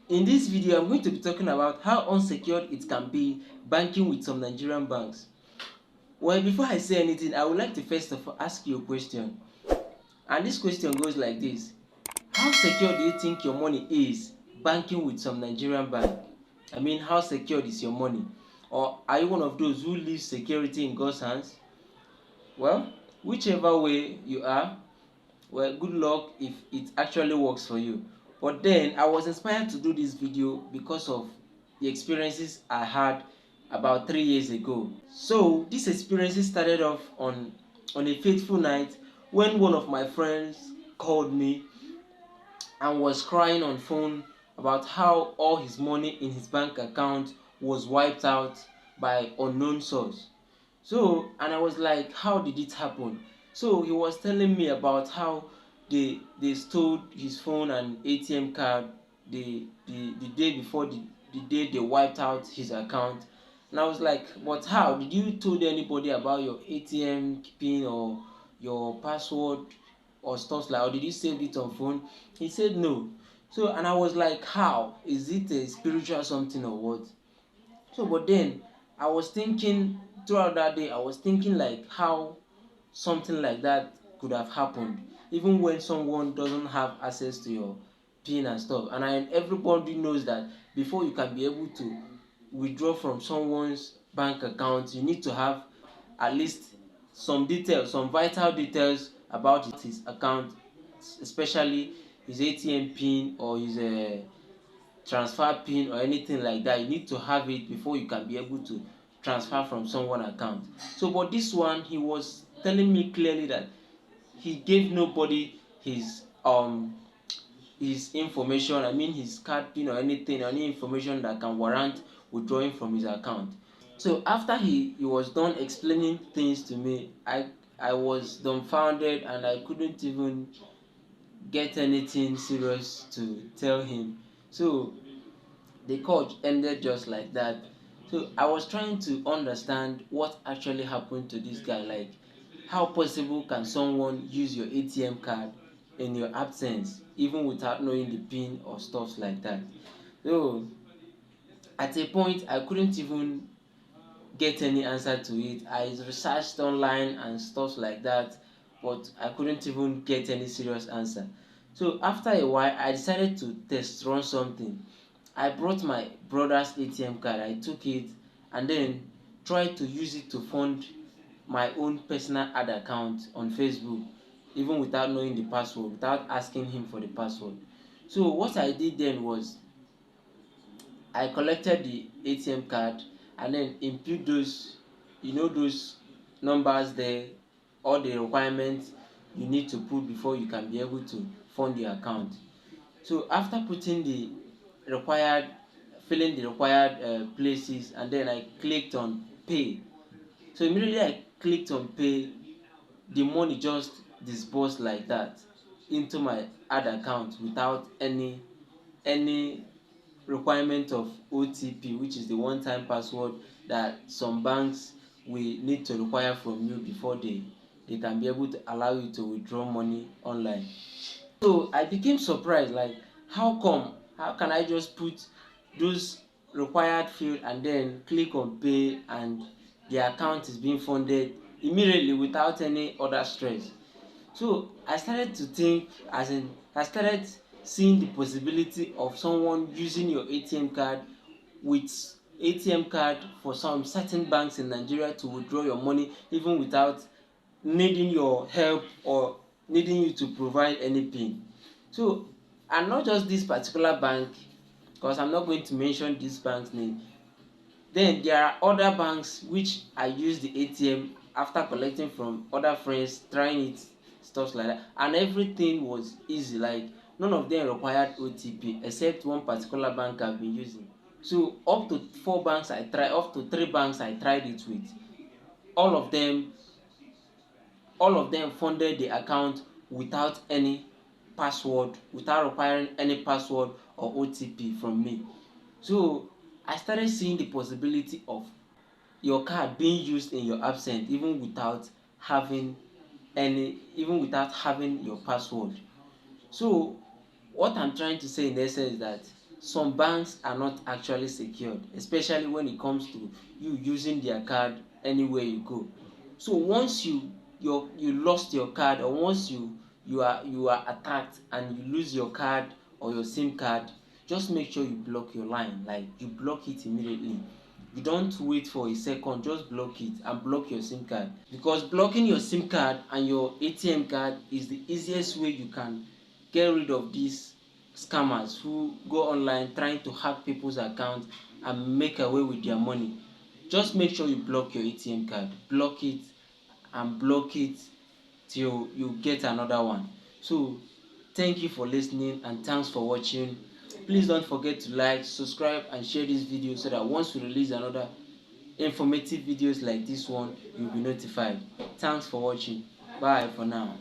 In this video, I'm going to be talking about how unsecured it can be banking with some Nigerian banks. Well, before I say anything, I would like to first of all ask you a question. And this question goes like this. How secure do you think your money is banking with some Nigerian bank? I mean, how secured is your money? Or are you one of those who leave security in God's hands? Well, whichever way you are, well, good luck if it actually works for you. But then I was inspired to do this video because of the experiences I had about 3 years ago. So these experiences started off on a fateful night when one of my friends called me and was crying on phone about how all his money in his bank account was wiped out by unknown source. So, and I was like, how did it happen? So he was telling me about how they stole his phone and ATM card the day before the day they wiped out his account. And I was like, but how? Did you told anybody about your ATM pin or your password or stuff like, or did you save it on phone? He said no. So, and I was like, how? Is it a spiritual something or what? So, but then I was thinking throughout that day, I was thinking like how something like that could have happened, even when someone doesn't have access to your PIN and stuff. And everybody knows that before you can be able to withdraw from someone's bank account, you need to have at least some details, some vital details about his account, especially his ATM PIN or his transfer pin or anything like that. You need to have it before you can be able to transfer from someone account. So but this one, he was telling me clearly that he gave nobody his information, I mean his card pin or anything, any information that can warrant withdrawing from his account. So after he was done explaining things to me, I was dumbfounded and I couldn't even get anything serious to tell him. So the call ended just like that. So I was trying to understand what actually happened to this guy. Like, how possible can someone use your ATM card in your absence, even without knowing the PIN or stuff like that? So at a point, I couldn't even get any answer to it. I researched online and stuff like that, but I couldn't even get any serious answer. So after a while, I decided to test run something. I brought my brother's ATM card, I took it and then tried to use it to fund my own personal ad account on Facebook, even without knowing the password, without asking him for the password. So what I did then was I collected the ATM card and then input those, those numbers there, all the requirements you need to put before you can be able to fund the account. So after putting the required, filling the required places, and then I clicked on pay. So immediately I clicked on pay, the money just disbursed like that into my ad account without any requirement of OTP, which is the one-time password that some banks will need to require from you before they can be able to allow you to withdraw money online. So I became surprised, like, how come? How can I just put those required field and then click on pay and the account is being funded immediately without any other stress? So I started to think, as in I started seeing the possibility of someone using your ATM card with ATM card for some certain banks in Nigeria to withdraw your money even without needing your help or needing you to provide any PIN. So, and not just this particular bank, because I'm not going to mention this bank's name. Then there are other banks which I use the ATM after collecting from other friends, trying it, stuff like that, and everything was easy. Like, none of them required OTP except one particular bank I've been using. So up to up to three banks I tried it with. All of them all of them funded the account without any password, without requiring any password or OTP from me. So I started seeing the possibility of your card being used in your absence even without having your password. So what I'm trying to say in essence is that some banks are not actually secured, especially when it comes to you using their card anywhere you go. So once you lost your card, or once you are attacked and you lose your card or your SIM card, just make sure you block your line. Like, you block it immediately. You don't wait for a second, just block it and block your SIM card, because blocking your SIM card and your ATM card is the easiest way you can get rid of these scammers who go online trying to hack people's account and make away with their money. Just make sure you block your ATM card, block it and block it till you get another one. So thank you for listening and thanks for watching. Please don't forget to like, subscribe and share this video so that once we release another informative videos like this one, you'll be notified. Thanks for watching. Bye for now.